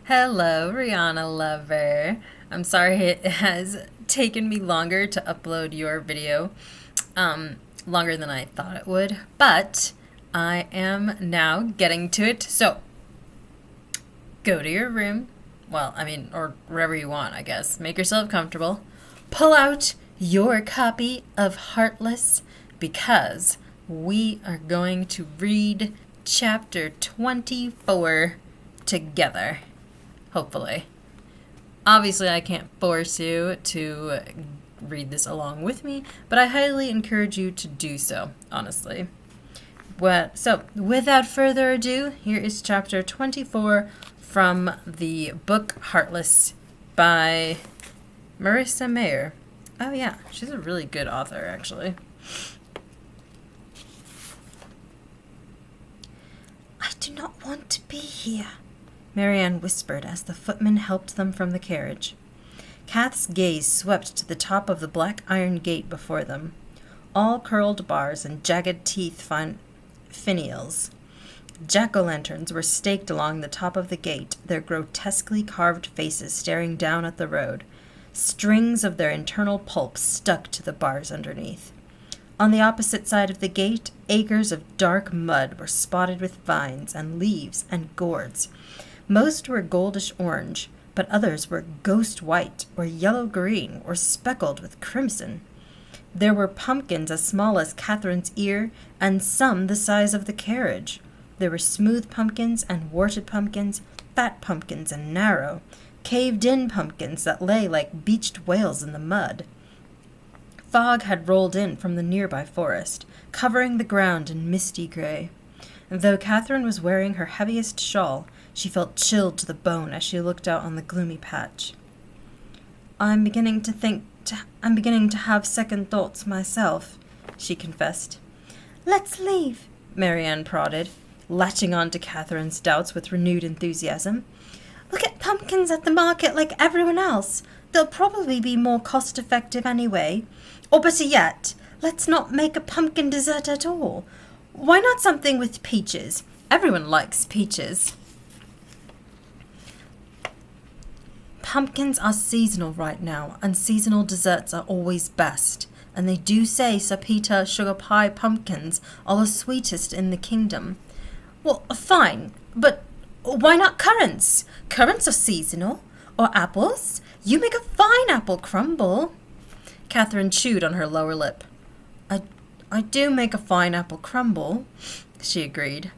Hello, Rihanna Lover. I'm sorry it has taken me longer to upload your video, longer than I thought it would, but I am now getting to it. So, go to your room. Well, or wherever you want, I guess. Make yourself comfortable. Pull out your copy of Heartless because we are going to read chapter 24 together. Hopefully. Obviously, I can't force you to read this along with me, but I highly encourage you to do so, honestly. So, without further ado, here is chapter 24 from the book Heartless by Marissa Mayer. Oh yeah, she's a really good author, actually. I do not want to be here, Marianne whispered as the footman helped them from the carriage. Kath's gaze swept to the top of the black iron gate before them. All curled bars and jagged teeth finials. Jack-o'-lanterns were staked along the top of the gate, their grotesquely carved faces staring down at the road. Strings of their internal pulp stuck to the bars underneath. On the opposite side of the gate, acres of dark mud were spotted with vines and leaves and gourds. Most were goldish orange, but others were ghost white or yellow-green or speckled with crimson. There were pumpkins as small as Catherine's ear and some the size of the carriage. There were smooth pumpkins and warted pumpkins, fat pumpkins and narrow, caved-in pumpkins that lay like beached whales in the mud. Fog had rolled in from the nearby forest, covering the ground in misty gray. Though Catherine was wearing her heaviest shawl, she felt chilled to the bone as she looked out on the gloomy patch. I'm beginning to have second thoughts myself, she confessed. Let's leave, Marianne prodded, latching on to Catherine's doubts with renewed enthusiasm. We'll get pumpkins at the market like everyone else. They'll probably be more cost-effective anyway. Or better yet, let's not make a pumpkin dessert at all. Why not something with peaches? Everyone likes peaches. Pumpkins are seasonal right now, and seasonal desserts are always best. And they do say Sir Peter sugar pie pumpkins are the sweetest in the kingdom. Well, fine, but why not currants? Currants are seasonal. Or apples? You make a fine apple crumble. Catherine chewed on her lower lip. I do make a fine apple crumble, she agreed.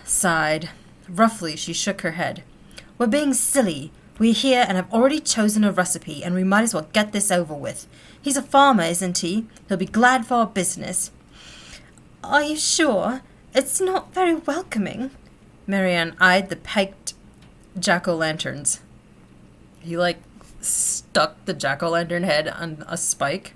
Sighed. Roughly, she shook her head. We're being silly. We're here and have already chosen a recipe, and we might as well get this over with. He's a farmer, isn't he? He'll be glad for our business. Are you sure? It's not very welcoming. Marianne eyed the pegged jack-o'-lanterns. He, stuck the jack-o'-lantern head on a spike.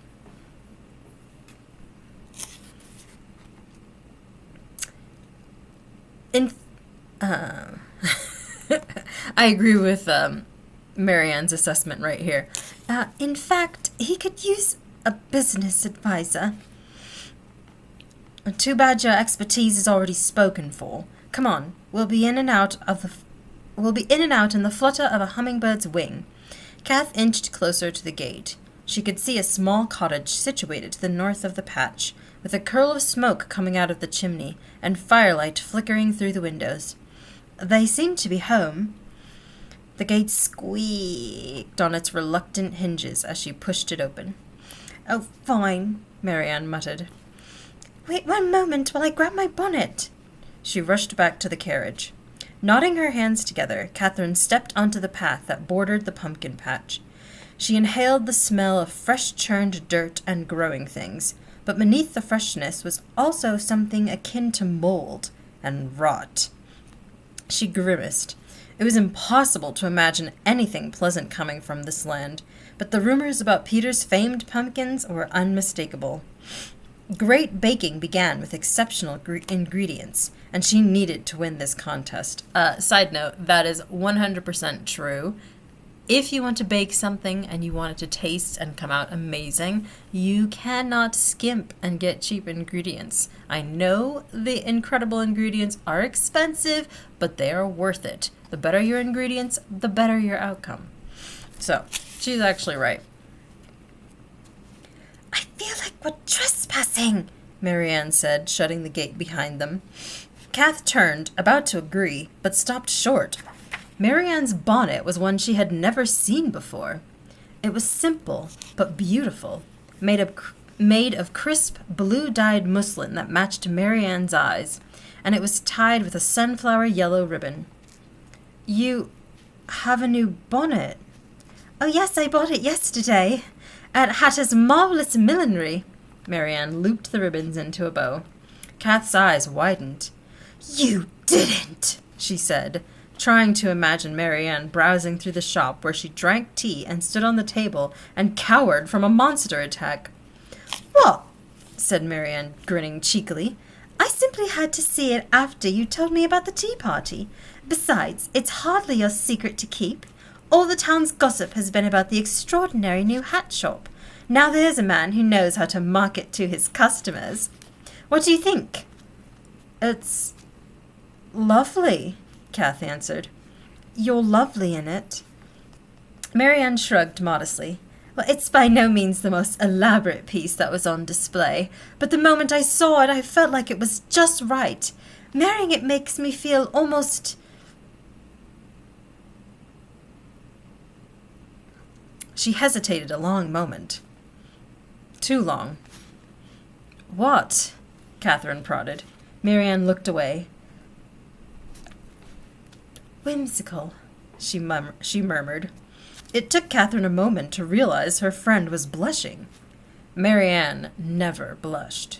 I agree with Marianne's assessment right here. In fact, he could use a business advisor. Too bad your expertise is already spoken for. Come on, we'll be in and out in the flutter of a hummingbird's wing. Kath inched closer to the gate. She could see a small cottage situated to the north of the patch, with a curl of smoke coming out of the chimney and firelight flickering through the windows. They seemed to be home. The gate squeaked on its reluctant hinges as she pushed it open. Oh, fine, Marianne muttered. Wait one moment while I grab my bonnet. She rushed back to the carriage. Knotting her hands together, Catherine stepped onto the path that bordered the pumpkin patch. She inhaled the smell of fresh-churned dirt and growing things, but beneath the freshness was also something akin to mold and rot. She grimaced. It was impossible to imagine anything pleasant coming from this land, but the rumors about Peter's famed pumpkins were unmistakable. Great baking began with exceptional ingredients, and she needed to win this contest. Side note, that is 100% true. If you want to bake something and you want it to taste and come out amazing, you cannot skimp and get cheap ingredients. I know the incredible ingredients are expensive, but they are worth it. The better your ingredients, the better your outcome. So, she's actually right. I feel like we're trespassing, Marianne said, shutting the gate behind them. Kath turned, about to agree, but stopped short. Marianne's bonnet was one she had never seen before. It was simple, but beautiful, made of crisp, blue-dyed muslin that matched Marianne's eyes, and it was tied with a sunflower yellow ribbon. You have a new bonnet? Oh yes, I bought it yesterday, at Hatter's Marvelous Millinery. Marianne looped the ribbons into a bow. Kath's eyes widened. You didn't, she said, trying to imagine Marianne browsing through the shop where she drank tea and stood on the table and cowered from a monster attack. What? Said Marianne, grinning cheekily. I simply had to see it after you told me about the tea party. Besides, it's hardly your secret to keep. All the town's gossip has been about the extraordinary new hat shop. Now there's a man who knows how to market to his customers. What do you think? It's lovely, Kath answered. You're lovely in it. Marianne shrugged modestly. Well, it's by no means the most elaborate piece that was on display, but the moment I saw it, I felt like it was just right. Wearing it makes me feel almost... She hesitated a long moment. Too long. What? Catherine prodded. Marianne looked away. Whimsical, she murmured. It took Catherine a moment to realize her friend was blushing. Marianne never blushed.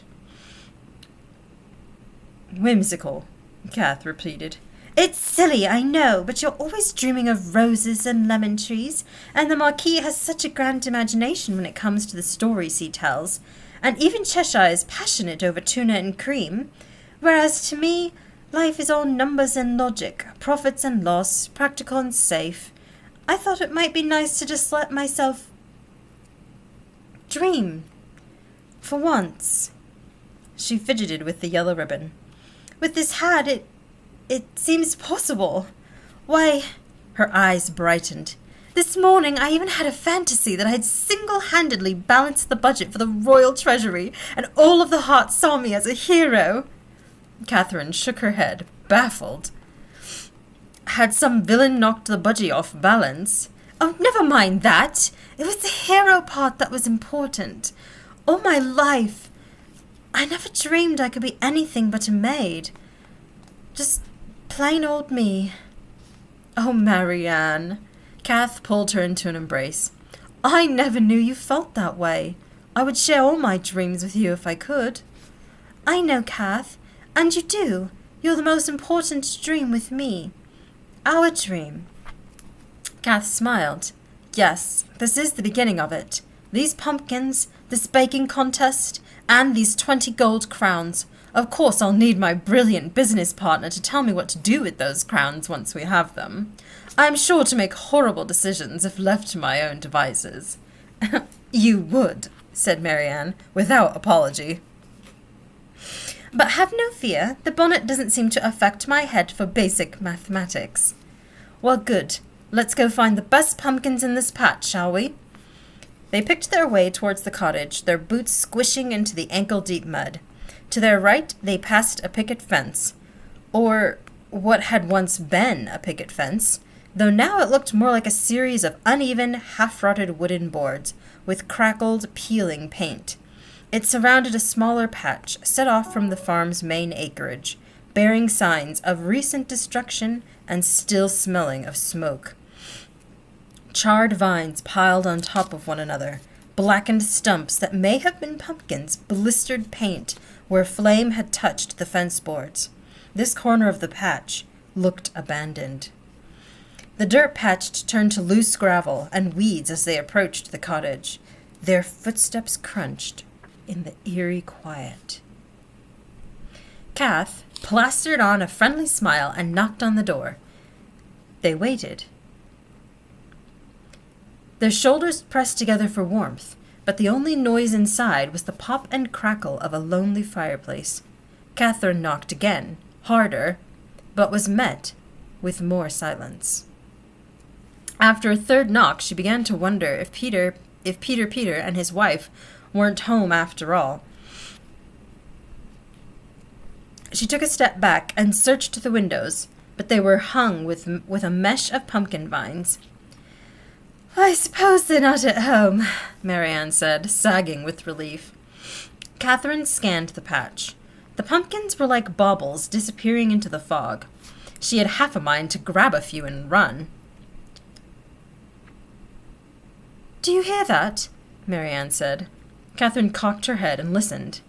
Whimsical, Kath repeated. It's silly, I know, but you're always dreaming of roses and lemon trees, and the Marquis has such a grand imagination when it comes to the stories he tells, and even Cheshire is passionate over tuna and cream, whereas to me, life is all numbers and logic, profits and loss, practical and safe. I thought it might be nice to just let myself dream. For once. She fidgeted with the yellow ribbon. With this hat, it seems possible. Why, her eyes brightened. This morning I even had a fantasy that I'd single-handedly balanced the budget for the royal treasury, and all of the hearts saw me as a hero. Catherine shook her head, baffled. Had some villain knocked the budgie off balance? Oh, never mind that. It was the hero part that was important. All my life, I never dreamed I could be anything but a maid. Just plain old me. Oh, Marianne. Kath pulled her into an embrace. I never knew you felt that way. I would share all my dreams with you if I could. I know, Kath, and you do. You're the most important dream with me. Our dream. Kath smiled. Yes, this is the beginning of it. These pumpkins, this baking contest, and these 20 gold crowns. Of course, I'll need my brilliant business partner to tell me what to do with those crowns once we have them. I'm sure to make horrible decisions if left to my own devices. You would, said Marianne, without apology. But have no fear, the bonnet doesn't seem to affect my head for basic mathematics. Well, good. Let's go find the best pumpkins in this patch, shall we? They picked their way towards the cottage, their boots squishing into the ankle-deep mud. To their right, they passed a picket fence, or what had once been a picket fence, though now it looked more like a series of uneven, half-rotted wooden boards with crackled, peeling paint. It surrounded a smaller patch, set off from the farm's main acreage, bearing signs of recent destruction and still smelling of smoke. Charred vines piled on top of one another, blackened stumps that may have been pumpkins, blistered paint where flame had touched the fence boards. This corner of the patch looked abandoned. The dirt patch turned to loose gravel and weeds as they approached the cottage. Their footsteps crunched in the eerie quiet. Kath plastered on a friendly smile and knocked on the door. They waited. Their shoulders pressed together for warmth, but the only noise inside was the pop and crackle of a lonely fireplace. Catherine knocked again, harder, but was met with more silence. After a third knock, she began to wonder if Peter and his wife weren't home after all. She took a step back and searched the windows, but they were hung with a mesh of pumpkin vines. "I suppose they're not at home," Marianne said, sagging with relief. Catherine scanned the patch. The pumpkins were like baubles disappearing into the fog. She had half a mind to grab a few and run. "Do you hear that?" Marianne said. Catherine cocked her head and listened.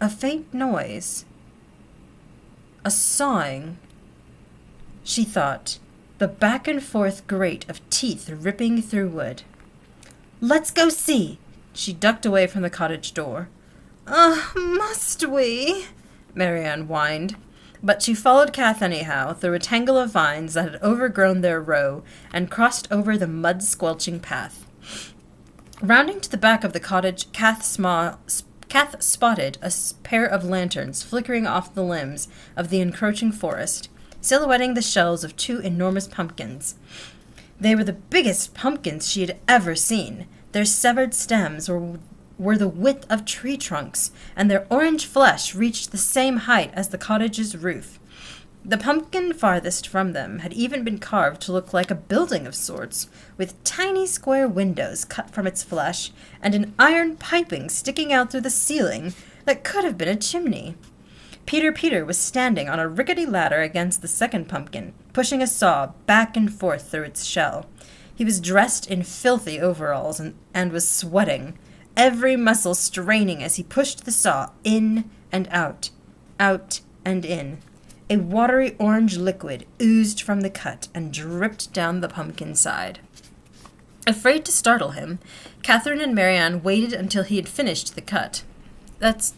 A faint noise. A sawing. She thought, the back and forth grate of teeth ripping through wood. "Let's go see." She ducked away from the cottage door. Must we?" Marianne whined. But she followed Kath anyhow, through a tangle of vines that had overgrown their row, and crossed over the mud-squelching path. Rounding to the back of the cottage, Kath spotted a pair of lanterns flickering off the limbs of the encroaching forest, silhouetting the shells of two enormous pumpkins. They were the biggest pumpkins she had ever seen. Their severed stems were the width of tree trunks, and their orange flesh reached the same height as the cottage's roof. The pumpkin farthest from them had even been carved to look like a building of sorts, with tiny square windows cut from its flesh, and an iron piping sticking out through the ceiling that could have been a chimney. Peter was standing on a rickety ladder against the second pumpkin, pushing a saw back and forth through its shell. He was dressed in filthy overalls and was sweating, every muscle straining as he pushed the saw in and out and in. A watery orange liquid oozed from the cut and dripped down the pumpkin side. Afraid to startle him, Catherine and Marianne waited until he had finished the cut. That's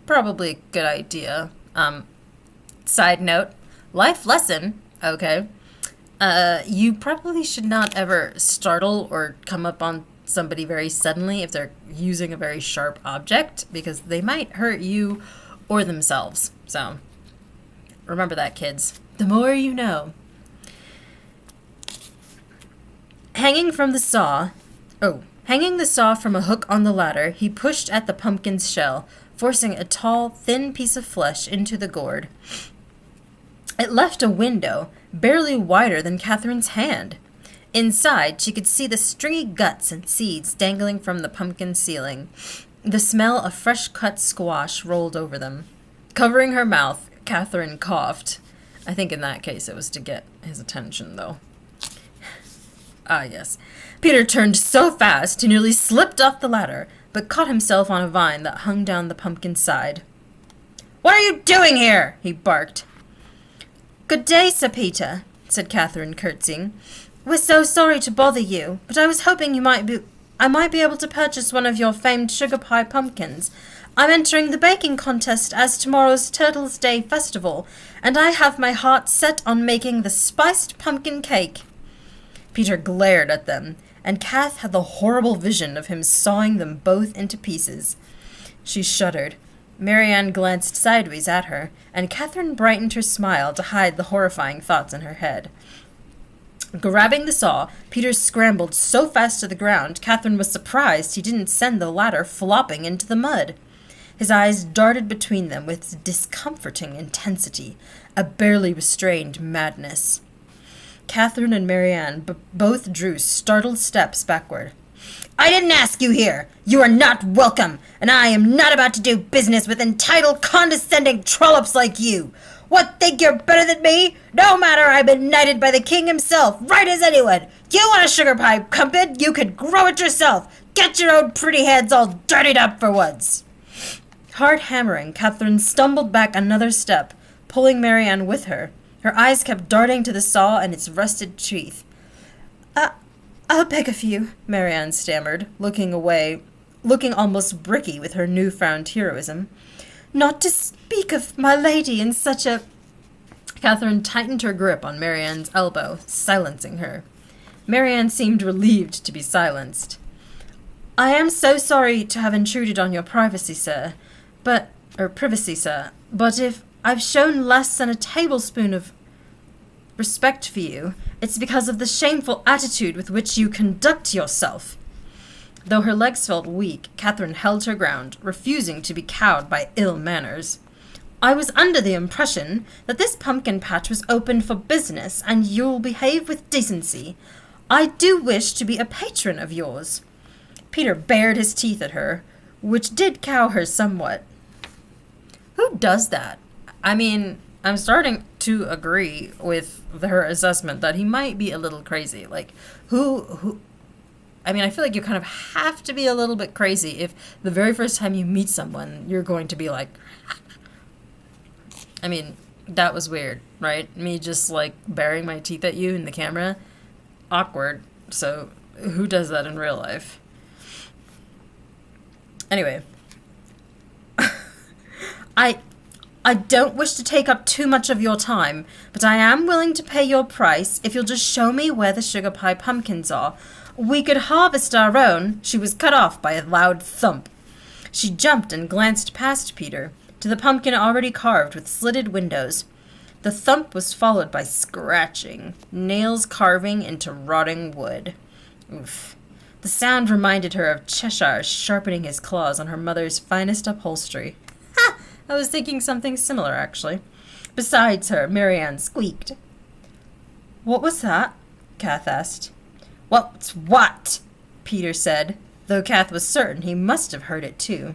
probably a good idea. Side note, life lesson, okay. You probably should not ever startle or come up on somebody very suddenly if they're using a very sharp object, because they might hurt you or themselves. So, remember that, kids. The more you know. Hanging the saw from a hook on the ladder, he pushed at the pumpkin's shell, forcing a tall, thin piece of flesh into the gourd. It left a window, barely wider than Catherine's hand. Inside, she could see the stringy guts and seeds dangling from the pumpkin ceiling. The smell of fresh-cut squash rolled over them. Covering her mouth, Catherine coughed. I think in that case it was to get his attention, though. Ah, yes. Peter turned so fast he nearly slipped off the ladder, but caught himself on a vine that hung down the pumpkin's side. "What are you doing here?" he barked. "Good day, Sir Peter," said Catherine, curtsying. "We're so sorry to bother you, but I was hoping I might be able to purchase one of your famed sugar pie pumpkins. I'm entering the baking contest as tomorrow's Turtles' Day festival, and I have my heart set on making the spiced pumpkin cake." Peter glared at them, and Kath had the horrible vision of him sawing them both into pieces. She shuddered. Marianne glanced sideways at her, and Catherine brightened her smile to hide the horrifying thoughts in her head. Grabbing the saw, Peter scrambled so fast to the ground, Catherine was surprised he didn't send the ladder flopping into the mud. His eyes darted between them with discomforting intensity, a barely restrained madness. Catherine and Marianne both drew startled steps backward. "I didn't ask you here! You are not welcome, and I am not about to do business with entitled, condescending trollops like you! What, think you're better than me? No matter, I've been knighted by the king himself, right as anyone. You want a sugar pie pumpkin? You could grow it yourself. Get your own pretty hands all dirtied up for once." Hard hammering, Catherine stumbled back another step, pulling Marianne with her. Her eyes kept darting to the saw and its rusted teeth. I'll beg of you," Marianne stammered, looking almost bricky with her new-found heroism. "Not to speak of my lady in such a—" Catherine tightened her grip on Marianne's elbow, silencing her. Marianne seemed relieved to be silenced. I am so sorry to have intruded on your privacy, sir. But if I've shown less than a tablespoon of respect for you, it's because of the shameful attitude with which you conduct yourself. Though her legs felt weak, Catherine held her ground, refusing to be cowed by ill manners. I was under the impression that this pumpkin patch was open for business, and you'll behave with decency. I do wish to be a patron of yours. Peter bared his teeth at her, which did cow her somewhat. Who does that? I mean, I'm starting to agree with her assessment that he might be a little crazy. Like, who I mean, I feel like you kind of have to be a little bit crazy if the very first time you meet someone, you're going to be like, I mean, that was weird, right? Me just, like, baring my teeth at you in the camera. Awkward. So, who does that in real life? Anyway. I don't wish to take up too much of your time, but I am willing to pay your price if you'll just show me where the sugar pie pumpkins are. We could harvest our own. She was cut off by a loud thump. She jumped and glanced past Peter, to the pumpkin already carved with slitted windows. The thump was followed by scratching, nails carving into rotting wood. Oof. The sound reminded her of Cheshire sharpening his claws on her mother's finest upholstery. Ha! I was thinking something similar, actually. Besides her, Marianne squeaked. What was that? Kath asked. What's what? Peter said, though Kath was certain he must have heard it too.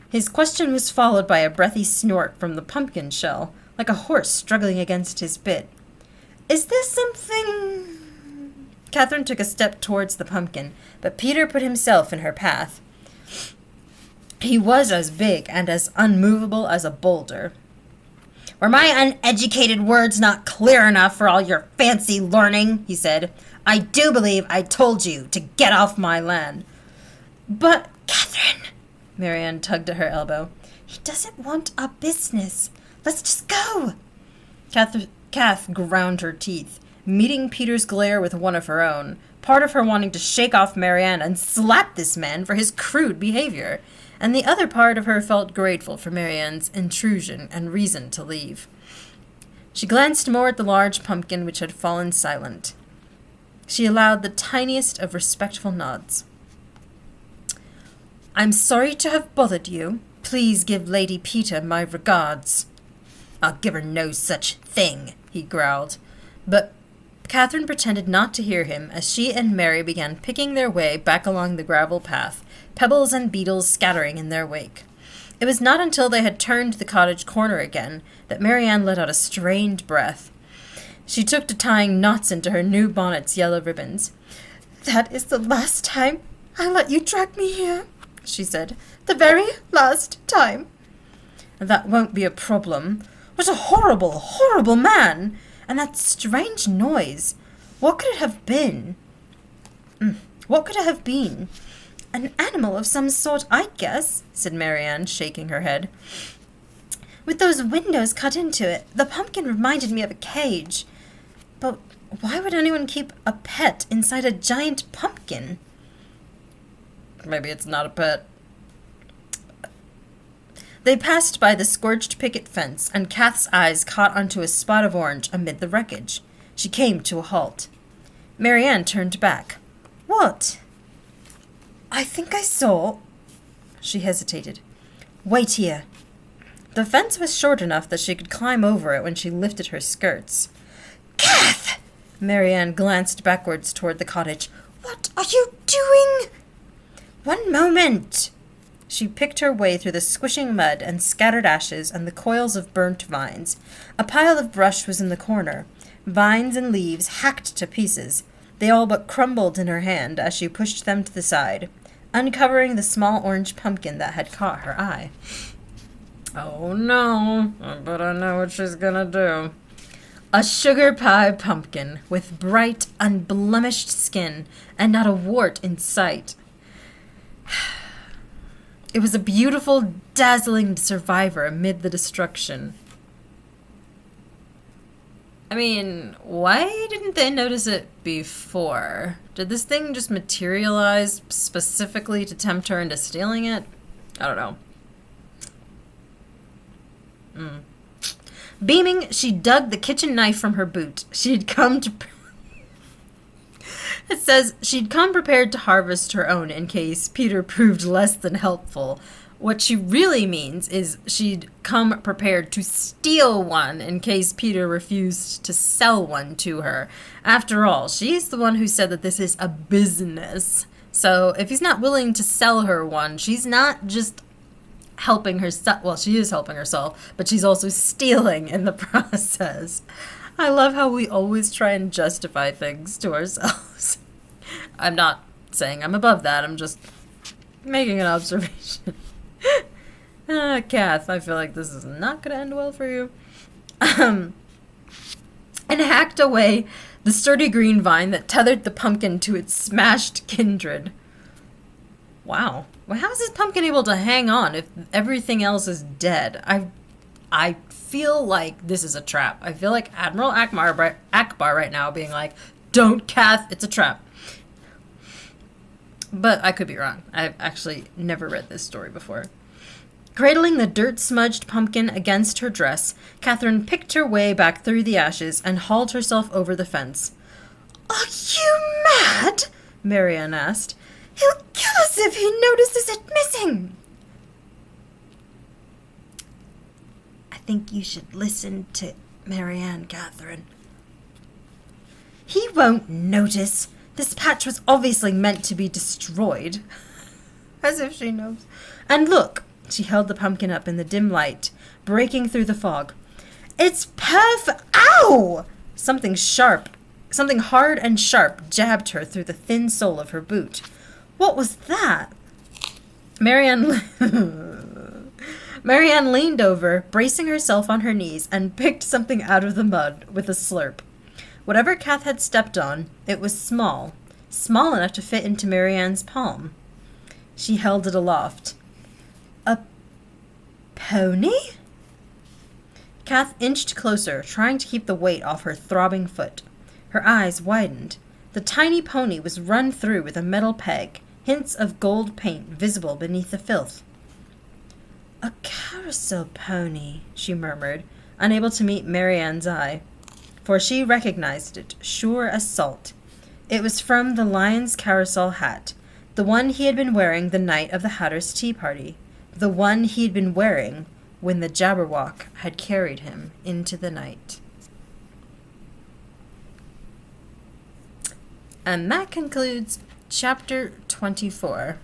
His question was followed by a breathy snort from the pumpkin shell, like a horse struggling against his bit. Is this something... Catherine took a step towards the pumpkin, but Peter put himself in her path. He was as big and as unmovable as a boulder. Were my uneducated words not clear enough for all your fancy learning? He said. I do believe I told you to get off my land. But, Catherine, Marianne tugged at her elbow, he doesn't want our business. Let's just go. Kath ground her teeth, meeting Peter's glare with one of her own, part of her wanting to shake off Marianne and slap this man for his crude behavior, and the other part of her felt grateful for Marianne's intrusion and reason to leave. She glanced more at the large pumpkin which had fallen silent. She allowed the tiniest of respectful nods. I'm sorry to have bothered you. Please give Lady Peter my regards. I'll give her no such thing, he growled. But Catherine pretended not to hear him as she and Mary began picking their way back along the gravel path, pebbles and beetles scattering in their wake. It was not until they had turned the cottage corner again that Marianne let out a strained breath. She took to tying knots into her new bonnet's yellow ribbons. That is the last time I let you drag me here, she said. The very last time. That won't be a problem. What a horrible, horrible man! And that strange noise. What could it have been? What could it have been? An animal of some sort, I guess, said Marianne, shaking her head. With those windows cut into it, the pumpkin reminded me of a cage. But why would anyone keep a pet inside a giant pumpkin? Maybe it's not a pet. They passed by the scorched picket fence, and Kath's eyes caught onto a spot of orange amid the wreckage. She came to a halt. Marianne turned back. What? I think I saw... She hesitated. Wait here. The fence was short enough that she could climb over it when she lifted her skirts. Kath! Marianne glanced backwards toward the cottage. What are you doing? One moment. She picked her way through the squishing mud and scattered ashes and the coils of burnt vines. A pile of brush was in the corner, vines and leaves hacked to pieces. They all but crumbled in her hand as she pushed them to the side, uncovering the small orange pumpkin that had caught her eye. Oh no, but I know what she's gonna do. A sugar pie pumpkin with bright, unblemished skin and not a wart in sight. It was a beautiful, dazzling survivor amid the destruction. I mean, why didn't they notice it before? Did this thing just materialize specifically to tempt her into stealing it? I don't know. Beaming, she dug the kitchen knife from her boot. She'd come to... It says she'd come prepared to harvest her own in case Peter proved less than helpful. What she really means is she'd come prepared to steal one in case Peter refused to sell one to her. After all, she's the one who said that this is a business. So if he's not willing to sell her one, she's not just helping herself. Well, she is helping herself, but she's also stealing in the process. I love how we always try and justify things to ourselves. I'm not saying I'm above that. I'm just making an observation. Kath, I feel like this is not going to end well for you. And hacked away the sturdy green vine that tethered the pumpkin to its smashed kindred. Wow. Well, how is this pumpkin able to hang on if everything else is dead? I feel like this is a trap. I feel like Admiral Akbar right now being like, don't, Kath, it's a trap. But I could be wrong. I've actually never read this story before. Cradling the dirt-smudged pumpkin against her dress, Catherine picked her way back through the ashes and hauled herself over the fence. "Are you mad?" Marianne asked. "He'll kill us if he notices it missing." "I think you should listen to Marianne, Catherine." "He won't notice. This patch was obviously meant to be destroyed." As if she knows. "And look," she held the pumpkin up in the dim light, breaking through the fog. "It's Ow!" Something hard and sharp jabbed her through the thin sole of her boot. What was that? Marianne leaned over, bracing herself on her knees, and picked something out of the mud with a slurp. Whatever Kath had stepped on, it was small enough to fit into Marianne's palm. She held it aloft. "A pony?" Kath inched closer, trying to keep the weight off her throbbing foot. Her eyes widened. The tiny pony was run through with a metal peg, hints of gold paint visible beneath the filth. "A carousel pony," she murmured, unable to meet Marianne's eye, for she recognized it, sure as salt. It was from the Lion's Carousel hat, the one he had been wearing the night of the Hatter's tea party, the one he had been wearing when the Jabberwock had carried him into the night. And that concludes Chapter 24.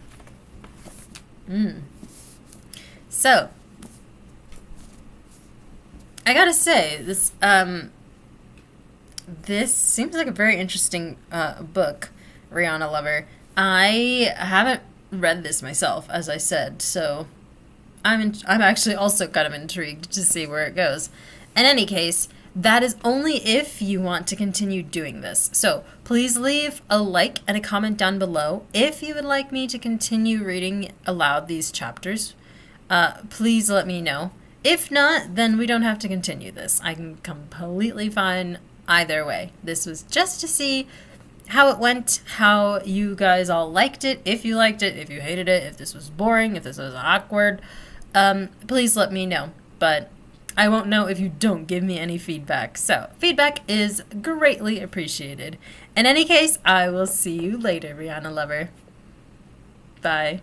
So, I gotta say, this seems like a very interesting book, Rihanna Lover. I haven't read this myself, as I said, so I'm actually also kind of intrigued to see where it goes. In any case, that is only if you want to continue doing this. So please leave a like and a comment down below if you would like me to continue reading aloud these chapters. Please let me know. If not, then we don't have to continue this. I'm completely fine either way. This was just to see how it went, how you guys all liked it, if you liked it, if you hated it, if this was boring, if this was awkward. Please let me know. But I won't know if you don't give me any feedback. So, feedback is greatly appreciated. In any case, I will see you later, Rihanna Lover. Bye.